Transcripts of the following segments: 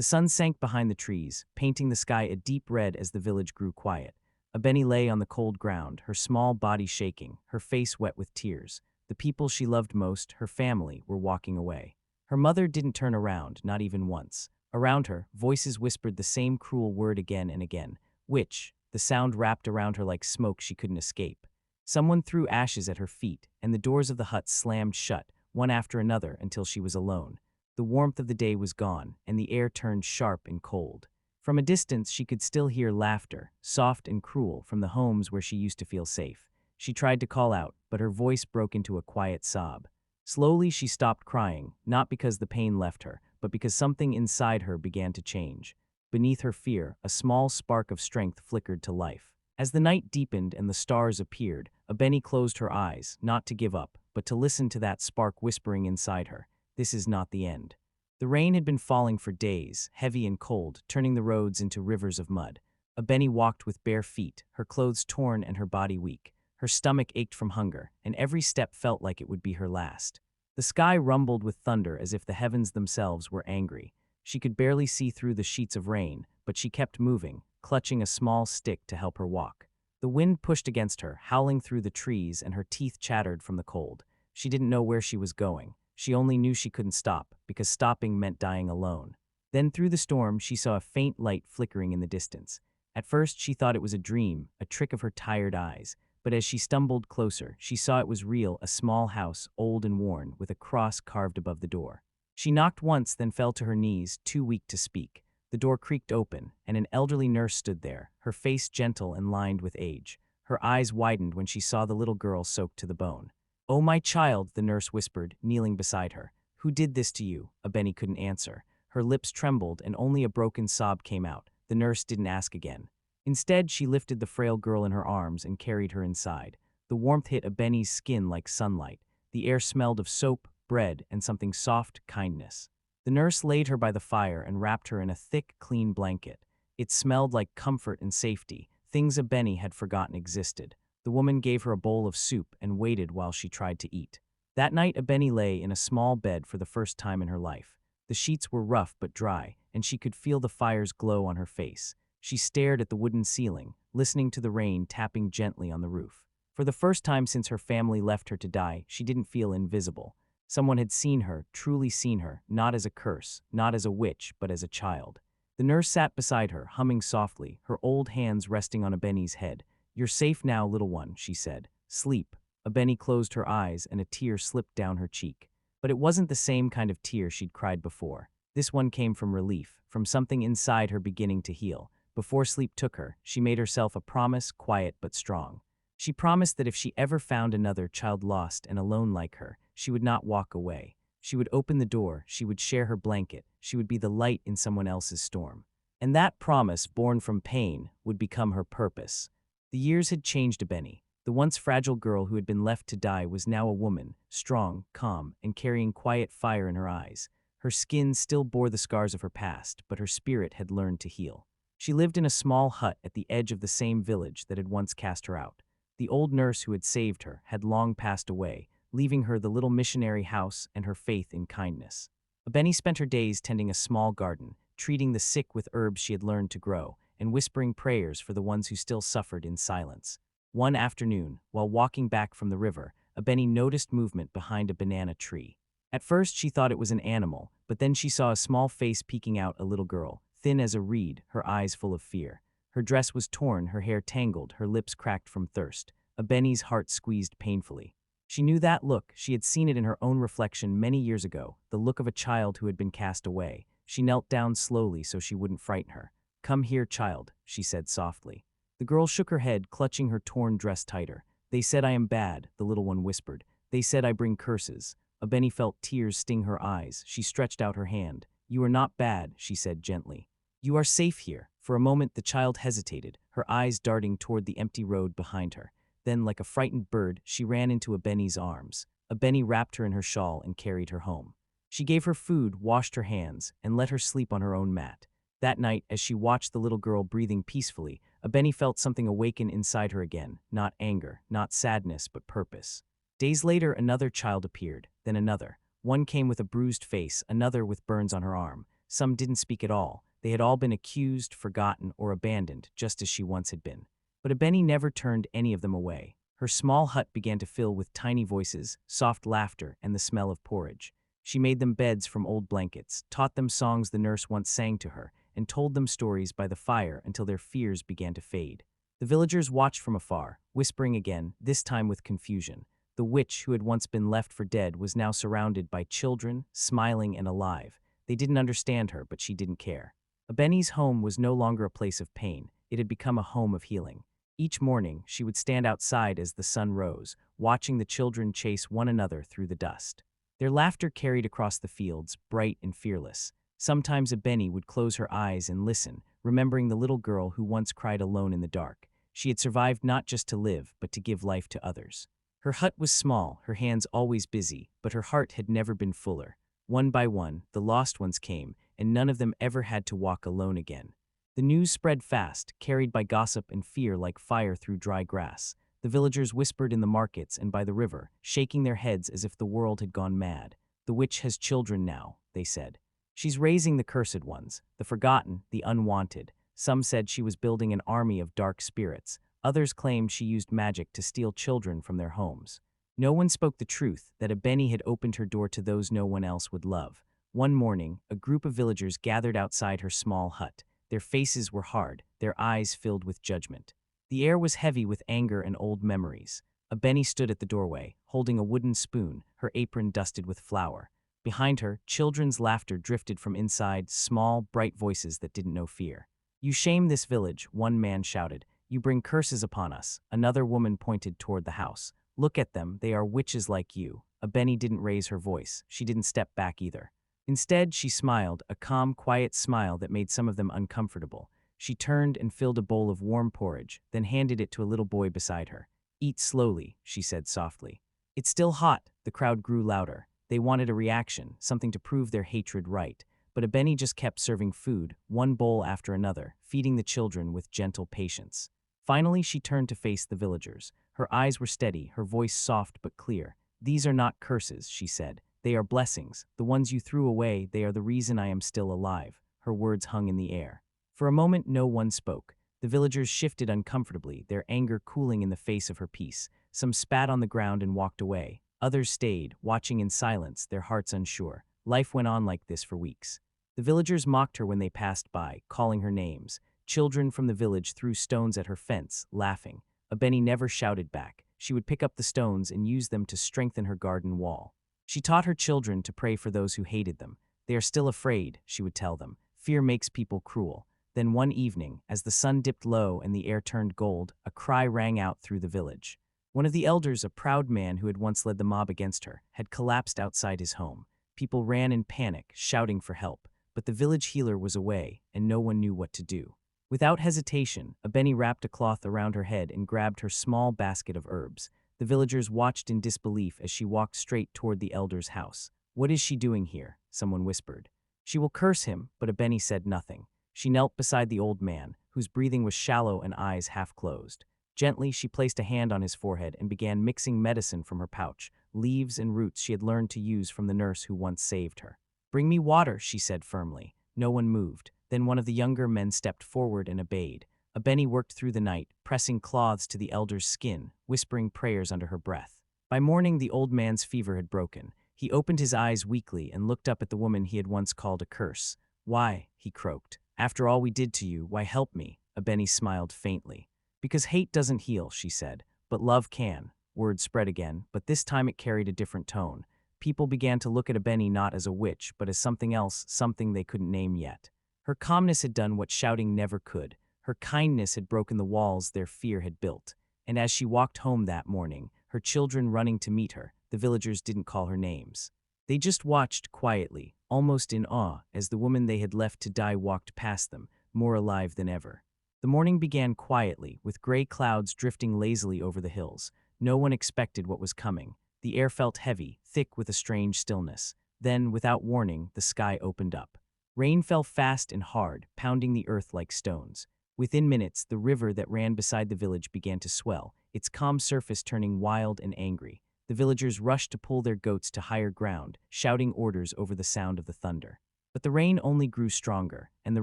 The sun sank behind the trees, painting the sky a deep red as the village grew quiet. Benny lay on the cold ground, her small body shaking, her face wet with tears. The people she loved most, her family, were walking away. Her mother didn't turn around, not even once. Around her, voices whispered the same cruel word again and again. Witch. The sound wrapped around her like smoke she couldn't escape. Someone threw ashes at her feet, and the doors of the hut slammed shut, one after another, until she was alone. The warmth of the day was gone, and the air turned sharp and cold. From a distance, she could still hear laughter, soft and cruel, from the homes where she used to feel safe. She tried to call out, but her voice broke into a quiet sob. Slowly, she stopped crying, not because the pain left her, but because something inside her began to change. Beneath her fear, a small spark of strength flickered to life. As the night deepened and the stars appeared, Benny closed her eyes, not to give up, but to listen to that spark whispering inside her, "This is not the end." The rain had been falling for days, heavy and cold, turning the roads into rivers of mud. Benny walked with bare feet, her clothes torn and her body weak. Her stomach ached from hunger, and every step felt like it would be her last. The sky rumbled with thunder as if the heavens themselves were angry. She could barely see through the sheets of rain, but she kept moving, clutching a small stick to help her walk. The wind pushed against her, howling through the trees, and her teeth chattered from the cold. She didn't know where she was going. She only knew she couldn't stop, because stopping meant dying alone. Then through the storm, she saw a faint light flickering in the distance. At first, she thought it was a dream, a trick of her tired eyes. But as she stumbled closer, she saw it was real, a small house, old and worn, with a cross carved above the door. She knocked once, then fell to her knees, too weak to speak. The door creaked open, and an elderly nurse stood there, her face gentle and lined with age. Her eyes widened when she saw the little girl soaked to the bone. "Oh, my child," the nurse whispered, kneeling beside her. "Who did this to you?" Benny couldn't answer. Her lips trembled, and only a broken sob came out. The nurse didn't ask again. Instead, she lifted the frail girl in her arms and carried her inside. The warmth hit Benny's skin like sunlight. The air smelled of soap, bread, and something soft, kindness. The nurse laid her by the fire and wrapped her in a thick, clean blanket. It smelled like comfort and safety, things Benny had forgotten existed. The woman gave her a bowl of soup and waited while she tried to eat. That night, Benny lay in a small bed for the first time in her life. The sheets were rough but dry, and she could feel the fire's glow on her face. She stared at the wooden ceiling, listening to the rain tapping gently on the roof. For the first time since her family left her to die, she didn't feel invisible. Someone had seen her, truly seen her, not as a curse, not as a witch, but as a child. The nurse sat beside her, humming softly, her old hands resting on Benny's head. "You're safe now, little one," she said. "Sleep." Benny closed her eyes, and a tear slipped down her cheek. But it wasn't the same kind of tear she'd cried before. This one came from relief, from something inside her beginning to heal. Before sleep took her, she made herself a promise, quiet but strong. She promised that if she ever found another child lost and alone like her, she would not walk away. She would open the door, she would share her blanket, she would be the light in someone else's storm. And that promise, born from pain, would become her purpose. The years had changed Benny. The once fragile girl who had been left to die was now a woman, strong, calm, and carrying quiet fire in her eyes. Her skin still bore the scars of her past, but her spirit had learned to heal. She lived in a small hut at the edge of the same village that had once cast her out. The old nurse who had saved her had long passed away, leaving her the little missionary house and her faith in kindness. Benny spent her days tending a small garden, treating the sick with herbs she had learned to grow, and whispering prayers for the ones who still suffered in silence. One afternoon, while walking back from the river, Benny noticed movement behind a banana tree. At first, she thought it was an animal, but then she saw a small face peeking out, a little girl, thin as a reed, her eyes full of fear. Her dress was torn, her hair tangled, her lips cracked from thirst. Benny's heart squeezed painfully. She knew that look. She had seen it in her own reflection many years ago, the look of a child who had been cast away. She knelt down slowly so she wouldn't frighten her. "Come here, child," she said softly. The girl shook her head, clutching her torn dress tighter. "They said I am bad," the little one whispered. "They said I bring curses." Benny felt tears sting her eyes. She stretched out her hand. "You are not bad," she said gently. "You are safe here." For a moment the child hesitated, her eyes darting toward the empty road behind her. Then, like a frightened bird, she ran into Benny's arms. Benny wrapped her in her shawl and carried her home. She gave her food, washed her hands, and let her sleep on her own mat. That night, as she watched the little girl breathing peacefully, Benny felt something awaken inside her again, not anger, not sadness, but purpose. Days later, another child appeared, then another. One came with a bruised face, another with burns on her arm. some didn't speak at all. They had all been accused, forgotten, or abandoned, just as she once had been. But Ebony never turned any of them away. Her small hut began to fill with tiny voices, soft laughter, and the smell of porridge. She made them beds from old blankets, taught them songs the nurse once sang to her, and told them stories by the fire until their fears began to fade. The villagers watched from afar, whispering again, this time with confusion. The witch who had once been left for dead was now surrounded by children, smiling and alive. They didn't understand her, but she didn't care. Ebony's home was no longer a place of pain. It had become a home of healing. Each morning, she would stand outside as the sun rose, watching the children chase one another through the dust. Their laughter carried across the fields, bright and fearless. Sometimes Ebony would close her eyes and listen, remembering the little girl who once cried alone in the dark. She had survived not just to live, but to give life to others. Her hut was small, her hands always busy, but her heart had never been fuller. One by one, the lost ones came, and none of them ever had to walk alone again. The news spread fast, carried by gossip and fear like fire through dry grass. The villagers whispered in the markets and by the river, shaking their heads as if the world had gone mad. The witch has children now, they said. She's raising the cursed ones, the forgotten, the unwanted. Some said she was building an army of dark spirits. Others claimed she used magic to steal children from their homes. No one spoke the truth, that Ebony had opened her door to those no one else would love. One morning, a group of villagers gathered outside her small hut. Their faces were hard, their eyes filled with judgment. The air was heavy with anger and old memories. Ebony stood at the doorway, holding a wooden spoon, her apron dusted with flour. Behind her, children's laughter drifted from inside, small, bright voices that didn't know fear. "You shame this village," one man shouted. "You bring curses upon us." Another woman pointed toward the house. "Look at them, they are witches like you." Ebony didn't raise her voice. She didn't step back either. Instead, she smiled, a calm, quiet smile that made some of them uncomfortable. She turned and filled a bowl of warm porridge, then handed it to a little boy beside her. "Eat slowly," she said softly. "It's still hot." The crowd grew louder. They wanted a reaction, something to prove their hatred right. But Ebony just kept serving food, one bowl after another, feeding the children with gentle patience. Finally, she turned to face the villagers. Her eyes were steady, her voice soft but clear. "These are not curses," she said. "They are blessings. The ones you threw away, they are the reason I am still alive." Her words hung in the air. For a moment, no one spoke. The villagers shifted uncomfortably, their anger cooling in the face of her peace. Some spat on the ground and walked away. Others stayed, watching in silence, their hearts unsure. Life went on like this for weeks. The villagers mocked her when they passed by, calling her names. Children from the village threw stones at her fence, laughing. Ebony never shouted back. She would pick up the stones and use them to strengthen her garden wall. She taught her children to pray for those who hated them. "They are still afraid," she would tell them. "Fear makes people cruel." Then one evening, as the sun dipped low and the air turned gold, a cry rang out through the village. One of the elders, a proud man who had once led the mob against her, had collapsed outside his home. People ran in panic, shouting for help. But the village healer was away, and no one knew what to do. Without hesitation, Ebony wrapped a cloth around her head and grabbed her small basket of herbs. The villagers watched in disbelief as she walked straight toward the elder's house. "What is she doing here?" someone whispered. "She will curse him," but Ebony said nothing. She knelt beside the old man, whose breathing was shallow and eyes half closed. Gently, she placed a hand on his forehead and began mixing medicine from her pouch, leaves and roots she had learned to use from the nurse who once saved her. "Bring me water," she said firmly. No one moved. Then one of the younger men stepped forward and obeyed. Ebony worked through the night, pressing cloths to the elder's skin, whispering prayers under her breath. By morning, the old man's fever had broken. He opened his eyes weakly and looked up at the woman he had once called a curse. "Why?" he croaked. "After all we did to you, why help me?" Ebony smiled faintly. "Because hate doesn't heal," she said, "but love can." Word spread again, but this time it carried a different tone. People began to look at Ebony not as a witch, but as something else, something they couldn't name yet. Her calmness had done what shouting never could. Her kindness had broken the walls their fear had built. And as she walked home that morning, her children running to meet her, the villagers didn't call her names. They just watched quietly, almost in awe, as the woman they had left to die walked past them, more alive than ever. The morning began quietly, with gray clouds drifting lazily over the hills. No one expected what was coming. The air felt heavy, thick with a strange stillness. Then, without warning, the sky opened up. Rain fell fast and hard, pounding the earth like stones. Within minutes, the river that ran beside the village began to swell, its calm surface turning wild and angry. The villagers rushed to pull their goats to higher ground, shouting orders over the sound of the thunder. But the rain only grew stronger, and the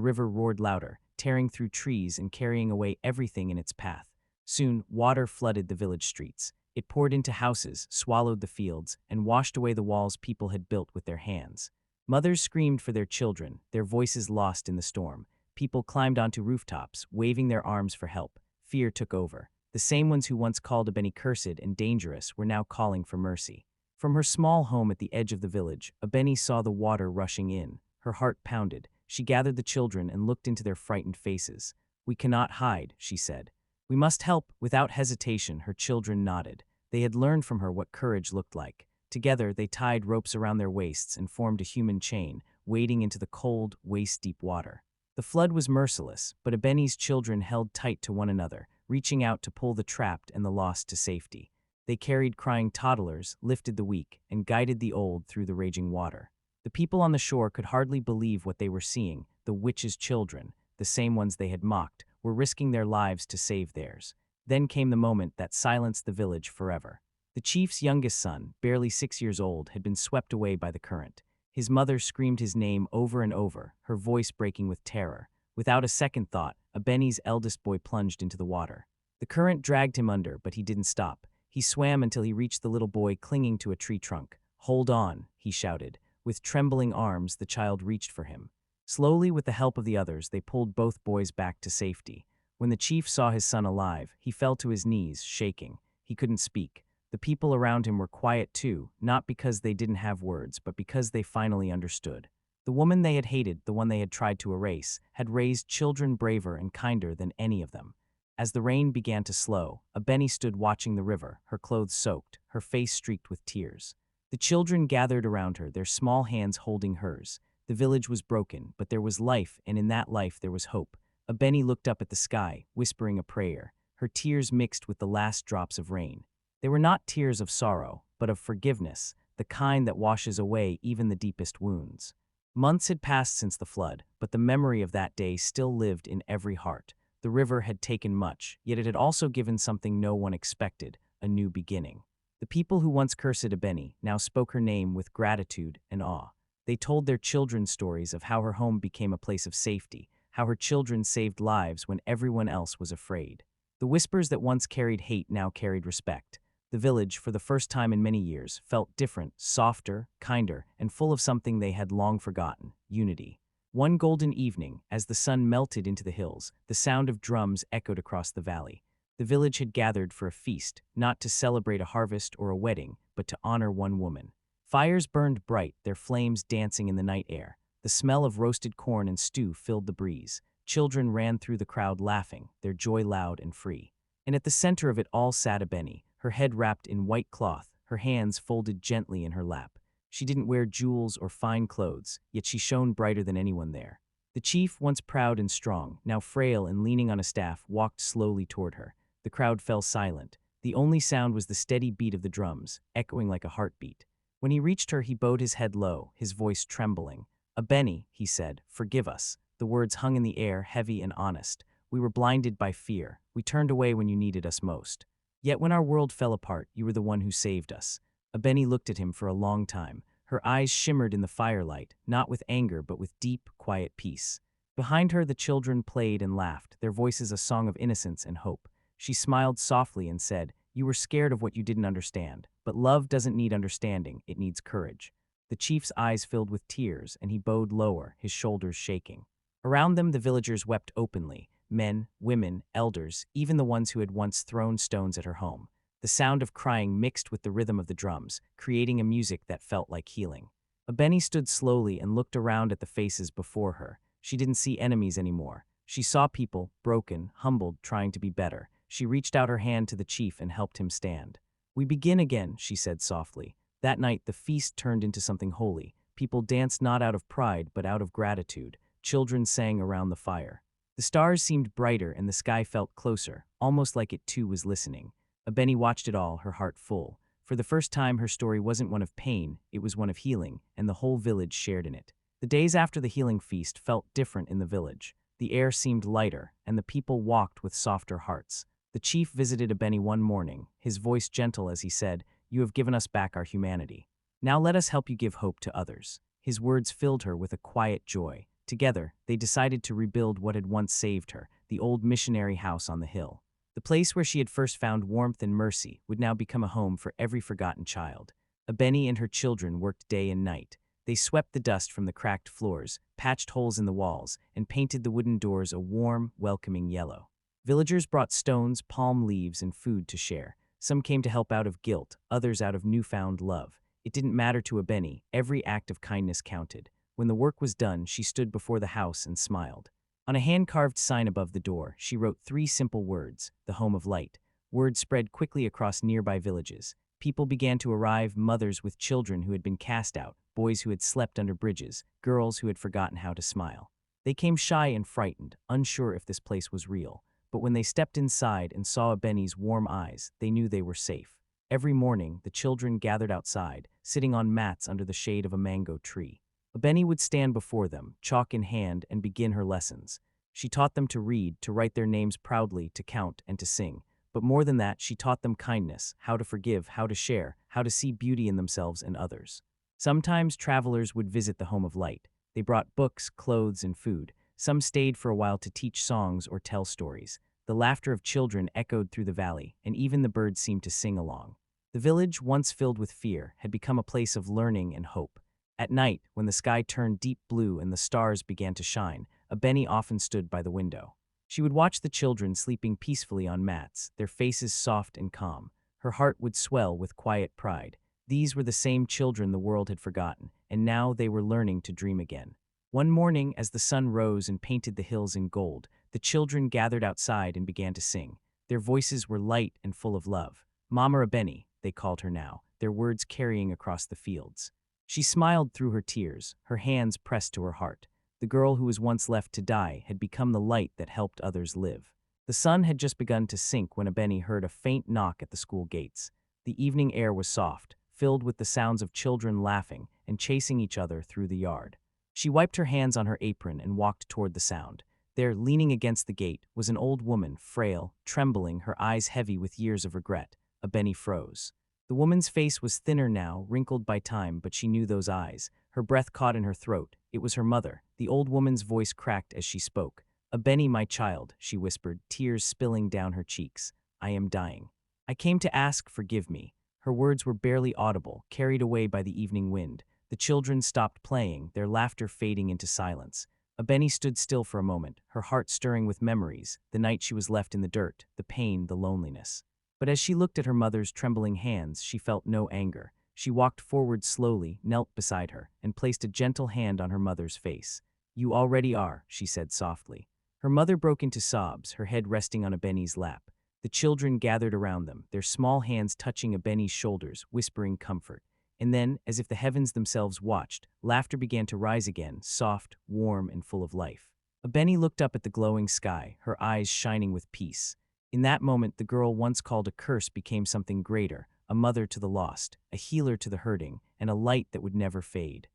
river roared louder, tearing through trees and carrying away everything in its path. Soon, water flooded the village streets. It poured into houses, swallowed the fields, and washed away the walls people had built with their hands. Mothers screamed for their children, their voices lost in the storm. People climbed onto rooftops, waving their arms for help. Fear took over. The same ones who once called Abeni cursed and dangerous were now calling for mercy. From her small home at the edge of the village, Abeni saw the water rushing in. Her heart pounded. She gathered the children and looked into their frightened faces. "We cannot hide," she said. "We must help." Without hesitation, her children nodded. They had learned from her what courage looked like. Together, they tied ropes around their waists and formed a human chain, wading into the cold, waist-deep water. The flood was merciless, but Abeni's children held tight to one another, reaching out to pull the trapped and the lost to safety. They carried crying toddlers, lifted the weak, and guided the old through the raging water. The people on the shore could hardly believe what they were seeing. The witch's children, the same ones they had mocked, were risking their lives to save theirs. Then came the moment that silenced the village forever. The chief's youngest son, barely 6 years old, had been swept away by the current. His mother screamed his name over and over, her voice breaking with terror. Without a second thought, Abeni's eldest boy plunged into the water. The current dragged him under, but he didn't stop. He swam until he reached the little boy clinging to a tree trunk. "Hold on," he shouted. With trembling arms, the child reached for him. Slowly, with the help of the others, they pulled both boys back to safety. When the chief saw his son alive, he fell to his knees, shaking. He couldn't speak. The people around him were quiet too, not because they didn't have words, but because they finally understood. The woman they had hated, the one they had tried to erase, had raised children braver and kinder than any of them. As the rain began to slow, Abeni stood watching the river, her clothes soaked, her face streaked with tears. The children gathered around her, their small hands holding hers. The village was broken, but there was life, and in that life there was hope. Abeni looked up at the sky, whispering a prayer. Her tears mixed with the last drops of rain. They were not tears of sorrow, but of forgiveness, the kind that washes away even the deepest wounds. Months had passed since the flood, but the memory of that day still lived in every heart. The river had taken much, yet it had also given something no one expected, a new beginning. The people who once cursed Abeni now spoke her name with gratitude and awe. They told their children stories of how her home became a place of safety, how her children saved lives when everyone else was afraid. The whispers that once carried hate now carried respect. The village, for the first time in many years, felt different, softer, kinder, and full of something they had long forgotten: unity. One golden evening, as the sun melted into the hills, the sound of drums echoed across the valley. The village had gathered for a feast, not to celebrate a harvest or a wedding, but to honor one woman. Fires burned bright, their flames dancing in the night air. The smell of roasted corn and stew filled the breeze. Children ran through the crowd laughing, their joy loud and free. And at the center of it all sat Abeni, her head wrapped in white cloth, her hands folded gently in her lap. She didn't wear jewels or fine clothes, yet she shone brighter than anyone there. The chief, once proud and strong, now frail and leaning on a staff, walked slowly toward her. The crowd fell silent. The only sound was the steady beat of the drums, echoing like a heartbeat. When he reached her, he bowed his head low, his voice trembling. "Abeni," he said, "forgive us." The words hung in the air, heavy and honest. "We were blinded by fear. We turned away when you needed us most. Yet when our world fell apart, you were the one who saved us." Abeni looked at him for a long time. Her eyes shimmered in the firelight, not with anger but with deep, quiet peace. Behind her, the children played and laughed, their voices a song of innocence and hope. She smiled softly and said, "You were scared of what you didn't understand, but love doesn't need understanding, it needs courage." The chief's eyes filled with tears, and he bowed lower, his shoulders shaking. Around them, the villagers wept openly, men, women, elders, even the ones who had once thrown stones at her home. The sound of crying mixed with the rhythm of the drums, creating a music that felt like healing. Abeni stood slowly and looked around at the faces before her. She didn't see enemies anymore. She saw people, broken, humbled, trying to be better. She reached out her hand to the chief and helped him stand. "We begin again," she said softly. That night, the feast turned into something holy. People danced not out of pride, but out of gratitude. Children sang around the fire. The stars seemed brighter and the sky felt closer, almost like it too was listening. Abeni watched it all, her heart full. For the first time, her story wasn't one of pain, it was one of healing, and the whole village shared in it. The days after the healing feast felt different in the village. The air seemed lighter, and the people walked with softer hearts. The chief visited Abeni one morning, his voice gentle as he said, "You have given us back our humanity. Now let us help you give hope to others." His words filled her with a quiet joy. Together, they decided to rebuild what had once saved her, the old missionary house on the hill. The place where she had first found warmth and mercy would now become a home for every forgotten child. Abeni and her children worked day and night. They swept the dust from the cracked floors, patched holes in the walls, and painted the wooden doors a warm, welcoming yellow. Villagers brought stones, palm leaves, and food to share. Some came to help out of guilt, others out of newfound love. It didn't matter to Abeni, every act of kindness counted. When the work was done, she stood before the house and smiled. On a hand-carved sign above the door, she wrote 3 simple words, the home of light. Word spread quickly across nearby villages. People began to arrive, mothers with children who had been cast out, boys who had slept under bridges, girls who had forgotten how to smile. They came shy and frightened, unsure if this place was real. But when they stepped inside and saw Abeni's warm eyes, they knew they were safe. Every morning, the children gathered outside, sitting on mats under the shade of a mango tree. Abeni would stand before them, chalk in hand, and begin her lessons. She taught them to read, to write their names proudly, to count, and to sing. But more than that, she taught them kindness, how to forgive, how to share, how to see beauty in themselves and others. Sometimes travelers would visit the home of light. They brought books, clothes, and food. Some stayed for a while to teach songs or tell stories. The laughter of children echoed through the valley, and even the birds seemed to sing along. The village, once filled with fear, had become a place of learning and hope. At night, when the sky turned deep blue and the stars began to shine, Abeni often stood by the window. She would watch the children sleeping peacefully on mats, their faces soft and calm. Her heart would swell with quiet pride. These were the same children the world had forgotten, and now they were learning to dream again. One morning, as the sun rose and painted the hills in gold, the children gathered outside and began to sing. Their voices were light and full of love. Mama Abeni, they called her now, their words carrying across the fields. She smiled through her tears, her hands pressed to her heart. The girl who was once left to die had become the light that helped others live. The sun had just begun to sink when Abeni heard a faint knock at the school gates. The evening air was soft, filled with the sounds of children laughing and chasing each other through the yard. She wiped her hands on her apron and walked toward the sound. There, leaning against the gate, was an old woman, frail, trembling, her eyes heavy with years of regret. Abeni froze. The woman's face was thinner now, wrinkled by time, but she knew those eyes. Her breath caught in her throat. It was her mother. The old woman's voice cracked as she spoke. "Abeni, my child," she whispered, tears spilling down her cheeks. "I am dying. I came to ask, forgive me." Her words were barely audible, carried away by the evening wind. The children stopped playing, their laughter fading into silence. Abeni stood still for a moment, her heart stirring with memories, the night she was left in the dirt, the pain, the loneliness. But as she looked at her mother's trembling hands, she felt no anger. She walked forward slowly, knelt beside her, and placed a gentle hand on her mother's face. "You already are," she said softly. Her mother broke into sobs, her head resting on Abeni's lap. The children gathered around them, their small hands touching Abeni's shoulders, whispering comfort. And then, as if the heavens themselves watched, laughter began to rise again, soft, warm, and full of life. Abeni looked up at the glowing sky, her eyes shining with peace. In that moment, the girl once called a curse became something greater, a mother to the lost, a healer to the hurting, and a light that would never fade.